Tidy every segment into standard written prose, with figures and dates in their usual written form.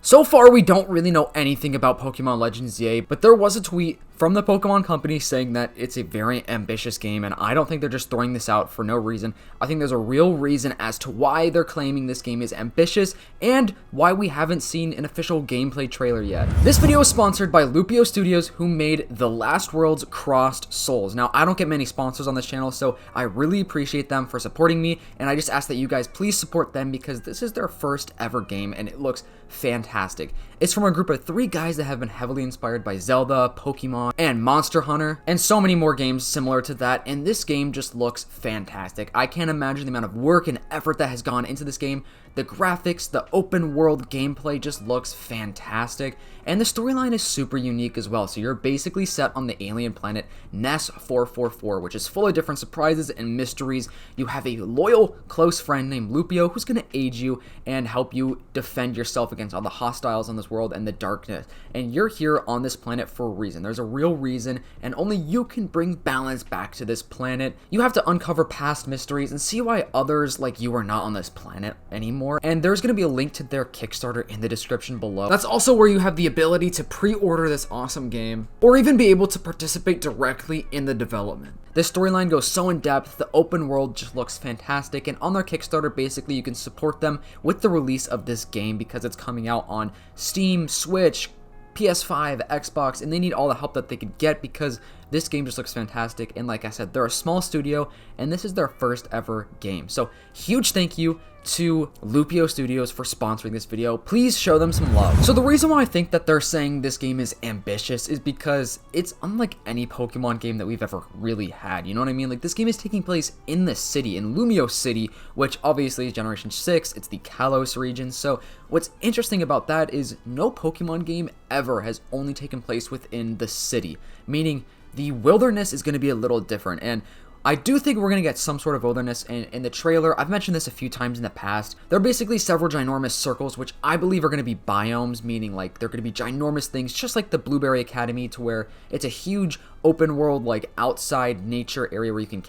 So far, we don't really know anything about Pokemon Legends ZA, but there was a tweet from the Pokemon company saying that it's a very ambitious game, and I don't think they're just throwing this out for no reason. I think there's a real reason as to why they're claiming this game is ambitious, and why we haven't seen an official gameplay trailer yet. This video is sponsored by Lupio Studios, who made The Last World's Crossed Souls. Now, I don't get many sponsors on this channel, so I really appreciate them for supporting me, and I just ask that you guys please support them because this is their first ever game, and it looks fantastic. It's from a group of 3 guys that have been heavily inspired by Zelda, Pokemon, and Monster Hunter, and so many more games similar to that, and this game just looks fantastic. I can't imagine the amount of work and effort that has gone into this game. The graphics, the open world gameplay just looks fantastic, and the storyline is super unique as well. So you're basically set on the alien planet Ness 444, which is full of different surprises and mysteries. You have a loyal, close friend named Lupio who's going to aid you and help you defend yourself against all the hostiles on this world and the darkness. And you're here on this planet for a reason. There's a real reason, and only you can bring balance back to this planet. You have to uncover past mysteries and see why others like you are not on this planet anymore. And there's going to be a link to their Kickstarter in the description below. That's also where you have the ability to pre-order this awesome game, or even be able to participate directly in the development. This storyline goes so in depth, the open world just looks fantastic, and on their Kickstarter, basically you can support them with the release of this game because it's coming out on Steam, Switch, PS5, Xbox, and they need all the help that they could get because this game just looks fantastic. And like I said, they're a small studio, and this is their first ever game. So huge thank you to Lupio Studios for sponsoring this video. Please show them some love. So the reason why I think that they're saying this game is ambitious is because it's unlike any Pokemon game that we've ever really had. You know what I mean? Like, this game is taking place in the city, in Lumio City, which obviously is Generation 6. It's the Kalos region. So what's interesting about that is no Pokemon game ever has only taken place within the city, meaning the wilderness is going to be a little different. And I do think we're going to get some sort of wilderness in the trailer. I've mentioned this a few times in the past. There are basically several ginormous circles, which I believe are going to be biomes, meaning like they're going to be ginormous things, just like the Blueberry Academy, to where it's a huge open world, like outside nature area where you can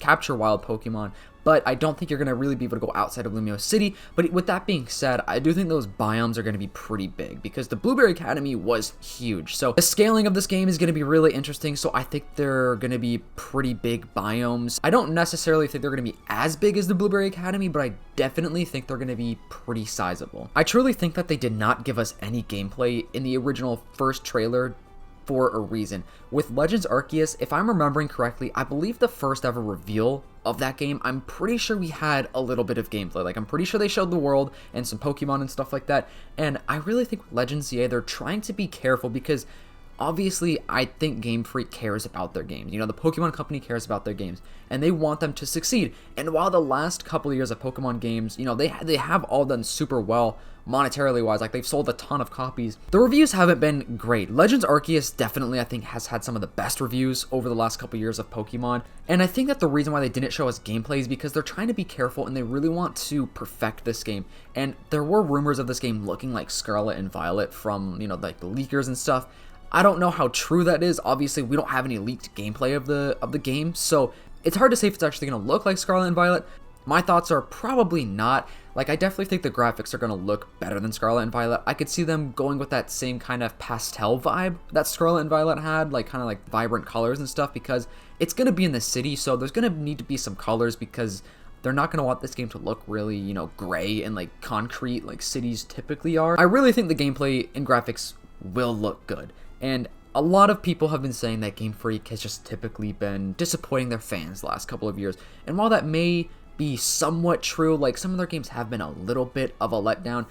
capture wild Pokemon. But I don't think you're going to really be able to go outside of Lumio City. But with that being said, I do think those biomes are going to be pretty big because the Blueberry Academy was huge. So the scaling of this game is going to be really interesting. So I think they're going to be pretty big biomes. I don't necessarily think they're going to be as big as the Blueberry Academy, but I definitely think they're going to be pretty sizable. I truly think that they did not give us any gameplay in the original first trailer for a reason. With Legends Arceus, if I'm remembering correctly, I believe the first ever reveal of that game, I'm pretty sure we had a little bit of gameplay. Like, I'm pretty sure they showed the world and some Pokemon and stuff like that. And I really think with Legends ZA, they're trying to be careful because obviously, I think Game Freak cares about their games. You know, the Pokemon company cares about their games, and they want them to succeed. And while the last couple of years of Pokemon games, you know, they have all done super well monetarily wise, like they've sold a ton of copies, the reviews haven't been great. Legends Arceus definitely, I think, has had some of the best reviews over the last couple of years of Pokemon. And I think that the reason why they didn't show us gameplay is because they're trying to be careful and they really want to perfect this game. And there were rumors of this game looking like Scarlet and Violet from, you know, like the leakers and stuff. I don't know how true that is. Obviously, we don't have any leaked gameplay of the game, so it's hard to say if it's actually going to look like Scarlet and Violet. My thoughts are probably not. Like, I definitely think the graphics are going to look better than Scarlet and Violet. I could see them going with that same kind of pastel vibe that Scarlet and Violet had, like kind of like vibrant colors and stuff, because it's going to be in the city, so there's going to need to be some colors because they're not going to want this game to look really, you know, gray and like concrete like cities typically are. I really think the gameplay and graphics will look good. And a lot of people have been saying that Game Freak has just typically been disappointing their fans the last couple of years. And while that may be somewhat true, like some of their games have been a little bit of a letdown,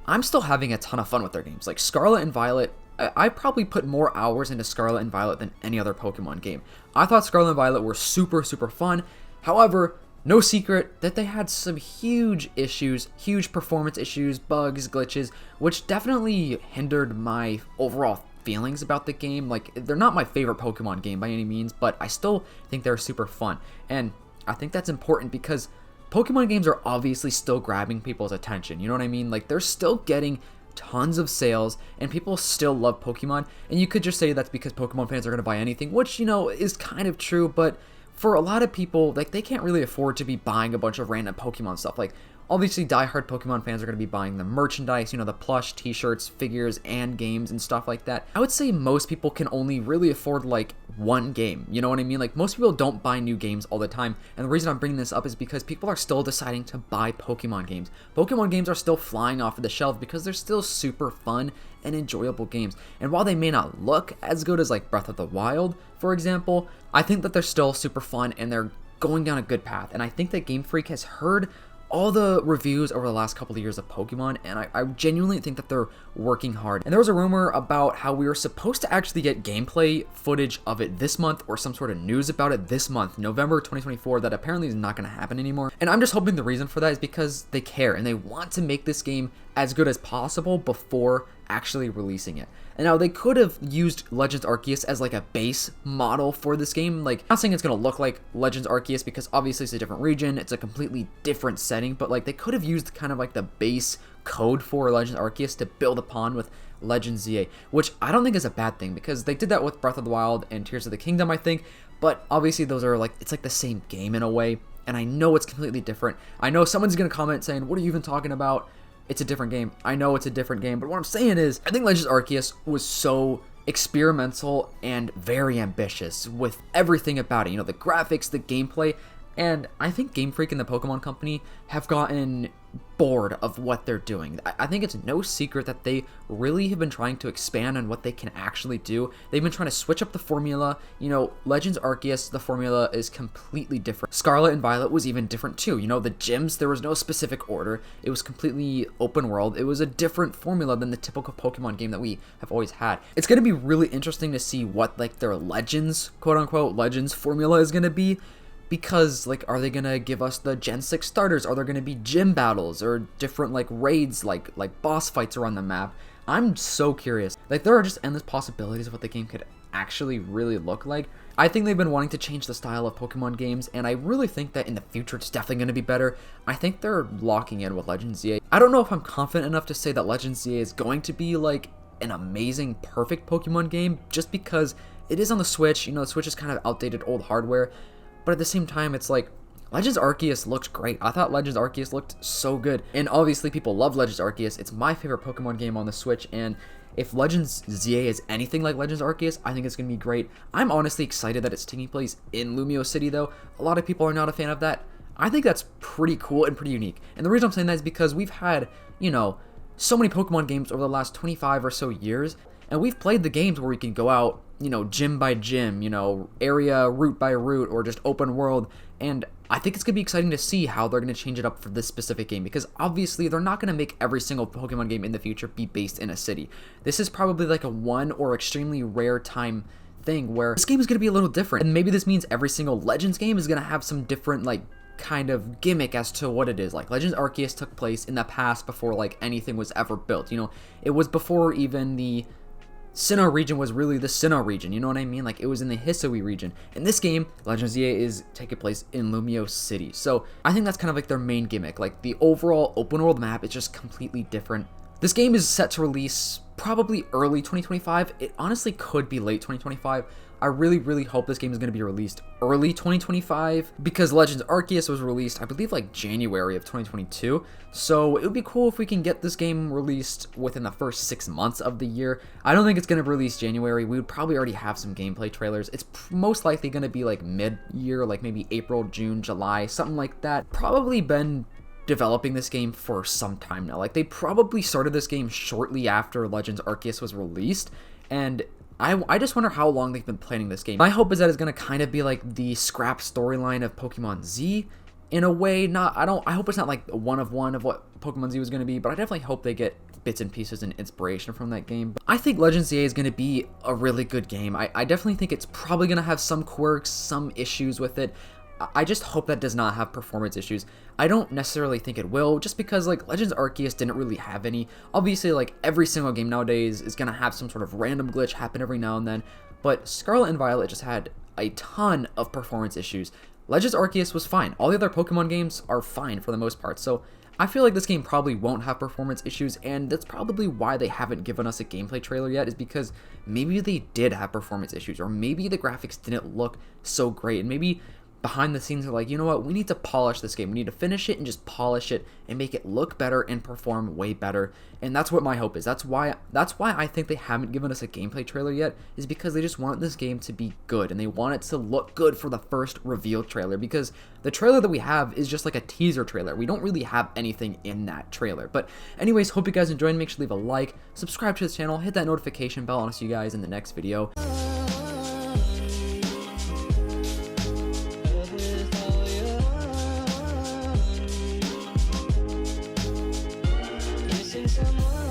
I'm still having a ton of fun with their games. Like Scarlet and Violet, I probably put more hours into Scarlet and Violet than any other Pokemon game. I thought Scarlet and Violet were super, super fun. However, no secret that they had some huge issues, huge performance issues, bugs, glitches, which definitely hindered my overall feelings about the game. Like, they're not my favorite Pokemon game by any means, but I still think they're super fun. And I think that's important because Pokemon games are obviously still grabbing people's attention. You know what I mean? Like, they're still getting tons of sales and people still love Pokemon. And you could just say that's because Pokemon fans are going to buy anything, which, you know, is kind of true, but for a lot of people, like, they can't really afford to be buying a bunch of random Pokemon stuff. Like, Obviously, diehard Pokemon fans are going to be buying the merchandise, you know, the plush, t-shirts, figures, and games and stuff like that. I would say most people can only really afford like one game, you know what I mean? Like most people don't buy new games all the time, and the reason I'm bringing this up is because people are still deciding to buy Pokemon games. Pokemon games are still flying off of the shelf because they're still super fun and enjoyable games. And while they may not look as good as like Breath of the Wild, for example, I think that they're still super fun and they're going down a good path. And I think that Game Freak has heard all the reviews over the last couple of years of Pokemon, and I genuinely think that they're working hard. And there was a rumor about how we were supposed to actually get gameplay footage of it this month, or some sort of news about it this month, November 2024, that apparently is not going to happen anymore. And I'm just hoping the reason for that is because they care, and they want to make this game as good as possible before actually releasing it. And now they could have used Legends Arceus as like a base model for this game. Like, I'm not saying it's going to look like Legends Arceus because obviously it's a different region, it's a completely different setting, but like they could have used kind of like the base code for Legends Arceus to build upon with Legends ZA, which I don't think is a bad thing because they did that with Breath of the Wild and Tears of the Kingdom, I think, but obviously those are like, it's like the same game in a way, and I know it's completely different. I know someone's going to comment saying, what are you even talking about? It's a different game. I know it's a different game, but what I'm saying is, I think Legends Arceus was so experimental and very ambitious with everything about it. You know, the graphics, the gameplay, and I think Game Freak and the Pokemon Company have gotten bored of what they're doing. I think it's no secret that they really have been trying to expand on what they can actually do. They've been trying to switch up the formula. You know, Legends Arceus, the formula is completely different. Scarlet and Violet was even different too. You know, the gyms, there was no specific order. It was completely open world. It was a different formula than the typical Pokemon game that we have always had. It's going to be really interesting to see what like their Legends, quote unquote, Legends formula is going to be. Because, like, are they gonna give us the Gen 6 starters? Are there gonna be gym battles or different, like, raids, like boss fights around the map? I'm so curious. Like, there are just endless possibilities of what the game could actually really look like. I think they've been wanting to change the style of Pokemon games, and I really think that in the future it's definitely gonna be better. I think they're locking in with Legends ZA. I don't know if I'm confident enough to say that Legends ZA is going to be, like, an amazing, perfect Pokemon game, just because it is on the Switch. You know, the Switch is kind of outdated old hardware. But at the same time, it's like, Legends Arceus looked great. I thought Legends Arceus looked so good. And obviously, people love Legends Arceus. It's my favorite Pokemon game on the Switch. And if Legends ZA is anything like Legends Arceus, I think it's going to be great. I'm honestly excited that it's taking place in Lumio City, though. A lot of people are not a fan of that. I think that's pretty cool and pretty unique. And the reason I'm saying that is because we've had, you know, so many Pokemon games over the last 25 or so years. And we've played the games where we can go out, you know, gym by gym, you know, area, route by route, or just open world. And I think it's going to be exciting to see how they're going to change it up for this specific game. Because obviously, they're not going to make every single Pokemon game in the future be based in a city. This is probably like a one or extremely rare time thing where this game is going to be a little different. And maybe this means every single Legends game is going to have some different, like, kind of gimmick as to what it is. Like, Legends Arceus took place in the past before, like, anything was ever built. You know, it was before even the Sinnoh region was really the Sinnoh region, you know what I mean? Like, it was in the Hisui region. In this game, Legends ZA is taking place in Lumio City. So, I think that's kind of like their main gimmick. Like, the overall open world map is just completely different. This game is set to release probably early 2025. It honestly could be late 2025. I really, really hope this game is going to be released early 2025 because Legends Arceus was released, I believe, like January of 2022. So it would be cool if we can get this game released within the first 6 months of the year. I don't think it's going to release January. We would probably already have some gameplay trailers. It's most likely going to be like mid-year, like maybe April, June, July, something like that. Probably been developing this game for some time now. Like, they probably started this game shortly after Legends Arceus was released, and I just wonder how long they've been planning this game. My hope is that it's going to kind of be like the scrap storyline of Pokemon Z in a way. I hope it's not like one of what Pokemon Z was going to be, but I definitely hope they get bits and pieces and inspiration from that game. But I think Legends ZA is going to be a really good game. I definitely think it's probably going to have some quirks, some issues with it. I just hope that does not have performance issues. I don't necessarily think it will, just because, like, Legends Arceus didn't really have any. Obviously, like, every single game nowadays is going to have some sort of random glitch happen every now and then, but Scarlet and Violet just had a ton of performance issues. Legends Arceus was fine. All the other Pokemon games are fine for the most part, so I feel like this game probably won't have performance issues, and that's probably why they haven't given us a gameplay trailer yet, is because maybe they did have performance issues, or maybe the graphics didn't look so great, and maybe behind the scenes are like, you know what, we need to polish this game. We need to finish it and just polish it and make it look better and perform way better. And that's what my hope is. That's why I think they haven't given us a gameplay trailer yet, is because they just want this game to be good and they want it to look good for the first reveal trailer, because the trailer that we have is just like a teaser trailer. We don't really have anything in that trailer. But anyways, hope you guys enjoyed. Make sure to leave a like, subscribe to this channel, hit that notification bell, and I'll see you guys in the next video. Someone